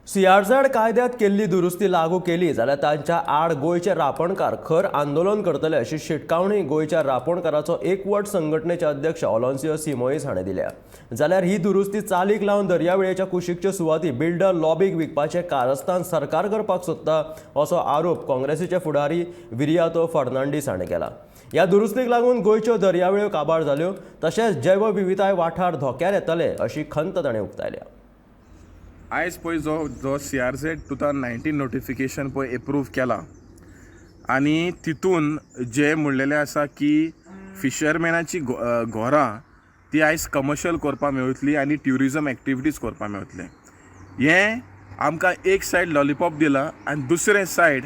CRZ कायद्यात केल्ली दुरुस्ती लागू केली जाल्यार तांच्या आड गोयचे रापणकार खर आंदोलन करतले अशी शिटकावणी गोयच्या रापणकाराचो एकवट संघटनेचे अध्यक्ष ऑलॉन्सियो सिमोईस हाणें दिल्या। जाल्यार ही दुरुस्ती चालीक लावन दर्यावेळेच्या कुशीकच्यो सुवाती बिल्डर लॉबीक विकपाचें कारस्थान सरकार करपाक सोदता असो आरोप काँग्रेसीचे फुडारी विरियातो फर्नांडीस हाणें केला। ह्या दुरुस्तीक लागून गोंयच्यो दर्यावेळ्यो काबार जाल्यो तशेंच जैवविविधताय वाठार धोक्यार येतले अशी खंत ताणें उक्तायल्या। आयज पळय जो सीआरझेड 2019 नोटिफिकेशन पळय एप्रूव केला आनी तितून जे म्हणलेलें आसा की फिशरमॅनाची घरां ती आयज कमर्शियल करपा मेळटली आनी ट्युरिजम एक्टिविटीज करपा मेळटले। हें आमकां एक सायड लॉलीपॉप दिला आनी दुसरे सायड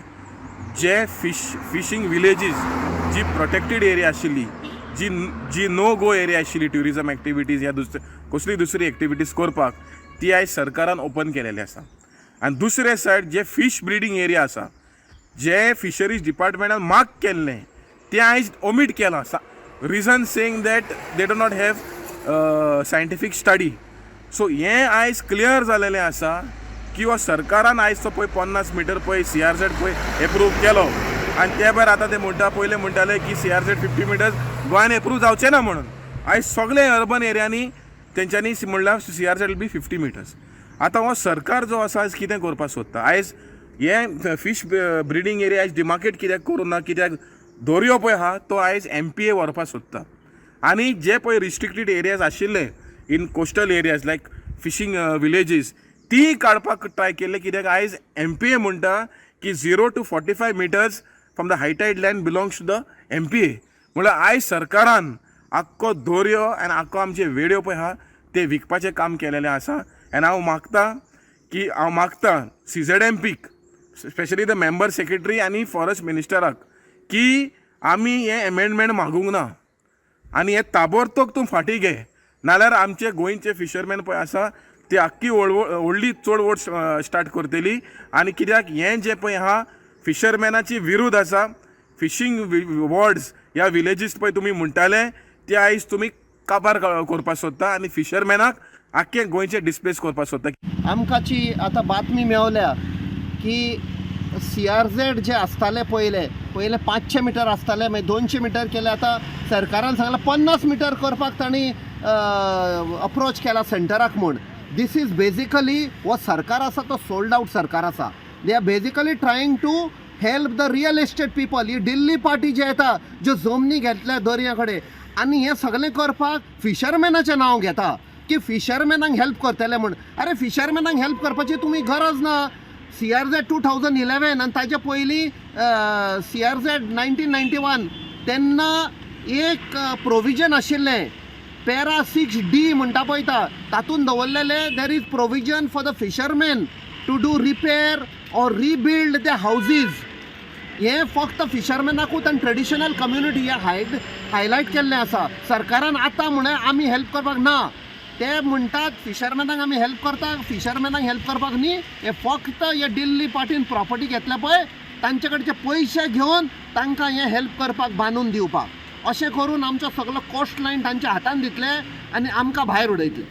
जे फिशींग विलेजीस जी प्रोटेक्टेड एरिया आशिल्ली जी नो गो एरिया आशिल्ली ट्युरिजम एक्टिविटीज या कसली दुसरी एक्टिविटीज करपाक ती आयज सरकारान ओपन केलेली आसा। आनी दुसरे सायड जे फीश ब्रिडींग एरिया आसा जे फिशरीज डिपार्टमेंटान मार्क केल्लें तें आयज ओमीट केलां reason saying that they do not have scientific study. So हें आयज क्लियर जालेलें आसा की हो सरकारान आयज तो पळय 50 मिटर पळय सीआरझेड पळय एप्रूव केलो आनी ते भायर आतां ते पयले म्हणटाले की सीआरझेड 50 मिटर्स गोंयान एप्रूव जावचें ना म्हणून। आयज सगळे अर्बन एरियांनी तेंच्यांनी म्हणल्यार सीआरझेड बी 50 मिटर्स। आतां हो सरकार जो आसा आयज कितें करपाक सोदता, आयज हे फीश ब्रिडींग एरिया आयज डिमार्केट कित्याक करूं ना, कित्याक दर्यो पळय आहा तो आयज MPA व्हरपाक सोदता आनी जे पळय रिस्ट्रिक्टेड एरियाज आशिल्ले in coastal areas like fishing villages ती काडपाक ट्राय केले, कित्याक आयज MPA म्हणटा की 0 to 45 metres from the high tide land belongs to the MPA। म्हळ्यार आयज सरकारान आख्खो दर्यो आनी आख्खो आमचे वेड्यो पळय आहा ते विकपाचें काम केलेलें आसा। आनी हांव मागता CZMPक स्पेशली द मेंबर सेक्रेटरी आनी फॉरेस्ट मिनिस्टराक की आमी हे एमेंडमेंट मागूंक ना आनी हे ताबडतोब तूं फाटीं घे, नाल्यार आमचे गोंयचे फिशरमॅन पळय आसा ती आख्खी व्हडली चोडवड स्टार्ट करतली। आनी कित्याक हें जें पळय आहा फिशरमॅनाची विरूद्ध आसा। फिशींग वॉर्ड्स ह्या विलेजीस पळय तुमी म्हणटाले ते आयज तुमी काबार करपाक सोदता आनी फिशरमॅनाक आख्खे गोंयचे डिस्प्लेस करपाक सोदता। आमकांची आतां बातमी मेवल्या की सीआरझेड जे आसताले पयले 500 मिटर आसताले, मागीर 200 मिटर केले, आतां सरकारान सांगलां 50 मिटर करपाक तांणी अप्रोच केला सेंटराक म्हूण। दीस इज बेजिकली हो सरकार आसा तो सोल्ड आउट सरकार आसा। They are basically trying to help the real estate people. ही दिल्ली पार्टी जे येता ज्यो जमनी घेतल्या दर्या कडेन आनी हें सगळें करपाक फिशरमॅनाचें नांव घेता की फिशरमॅनांक हेल्प करतले म्हूण। अरे फिशरमॅनांक हेल्प करपाची तुमी गरज ना। सीआरझेड 2011 आनी ताचे पयलीं सीआरझेड 1991 तेन्ना एक प्रोविजन आशिल्लें पॅरा 6D म्हणटा पळय तातूंत दवरलेलें there is provision for the fisherman to do repair or rebuild the houses. हे फक्त फिशरमॅनाकूच आनी ट्रेडिशनल कम्युनिटी हे हायलायट केल्लें आसा। सरकारान आतां म्हणे आमी हेल्प करपाक ना, ते म्हणटात फिशरमॅनाक आमी हेल्प करता, फिशरमॅनाक हेल्प करपाक न्ही। हे फक्त हे दिल्ली पार्टीन प्रॉपर्टी घेतल्या पळय तांचे कडचे पयशे घेवन तांकां हे हेल्प करपाक बांदून दिवपाक, अशें करून आमचो सगळो कॉस्ट लायन तांच्या हातान दितले आनी आमकां भायर उडयतले।